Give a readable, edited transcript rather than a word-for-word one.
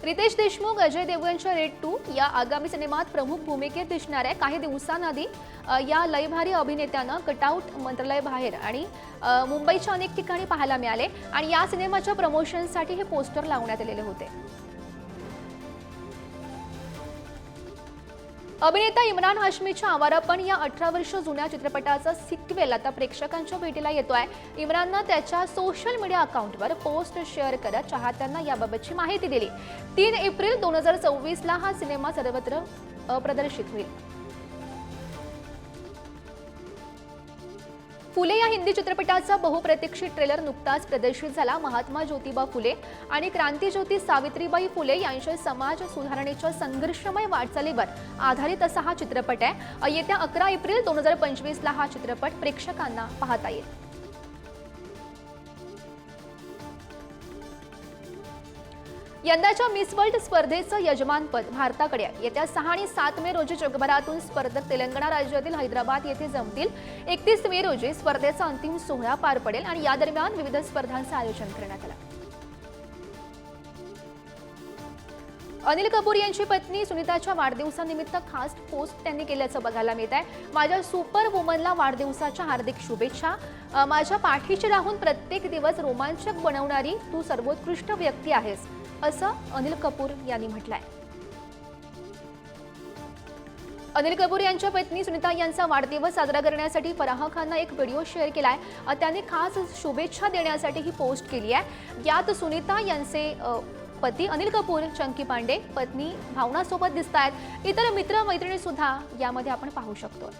Riteish Deshmukh Ajay देवगणच्या red 2 या आगामी सिनेमात प्रमुख भूमिकेत दिसणार आहे। काही दिवसांआधी या लयभारी अभिनेत्यानं कटआउट मंत्रालय बाहेर आणि मुंबईच्या अनेक ठिकाणी पाहायला मिळाले आणि या सिनेमाच्या प्रमोशनसाठी हे पोस्टर लावण्यात आलेले होते। अभिनेता इम्रान हाशमीच्या आवारापण या 18 वर्ष जुन्या चित्रपटाचा सिक्वेल आता प्रेक्षकांच्या भेटीला येतोय। इम्रानने त्याच्या सोशल मीडिया अकाउंटवर पोस्ट शेअर करत चाहत्यांना याबाबतची माहिती दिली। 3 एप्रिल 2024 ला हा सिनेमा सर्वत्र प्रदर्शित होईल। फुले या हिंदी चित्रपटाचा बहुप्रतीक्षित ट्रेलर नुकताच प्रदर्शित झाला। महात्मा ज्योतिबा फुले आणि क्रांतिज्योती सावित्रीबाई फुले यांच्या समाज सुधारणेच्या संघर्षमय वाटचालीवर आधारित असा हा चित्रपट आहे। येत्या 11 एप्रिल 2025 ला हा चित्रपट प्रेक्षकांना पाहता येईल। यंदाच्या मिस वर्ल्ड स्पर्धेचं यजमानपद भारताकडे आहे। येत्या 6 आणि 7 मे रोजी जगभरातून स्पर्धक तेलंगणा राज्यातील हैदराबाद येथे जमतील। 31 मे रोजी स्पर्धेचा अंतिम सोहळा पार पडेल आणि या दरम्यान विविध स्पर्धांचं आयोजन करण्यात आलं। अनिल कपूर यांची पत्नी सुनीताच्या वाढदिवसानिमित्त खास पोस्ट त्यांनी केल्याचं बघायला मिळत आहे। माझ्या सुपर वुमनला वाढदिवसाच्या हार्दिक शुभेच्छा। माझ्या पाठीशी राहून प्रत्येक दिवस रोमांचक बनवणारी तू सर्वोत्कृष्ट व्यक्ती आहेस, असं अनिल कपूर यांनी म्हटलंय। अनिल कपूर यांच्या पत्नी सुनीता यांचा वाढदिवस साजरा करण्यासाठी फराह खानने एक व्हिडिओ शेअर केलाय। त्यांनी खास शुभेच्छा देण्यासाठी ही पोस्ट केली आहे। यात सुनीता यांचे पती अनिल कपूर, चंकी पांडे, पत्नी भावना सोबत दिसतायत। इतर मित्र मैत्रिणी सुद्धा यामध्ये आपण पाहू शकतो।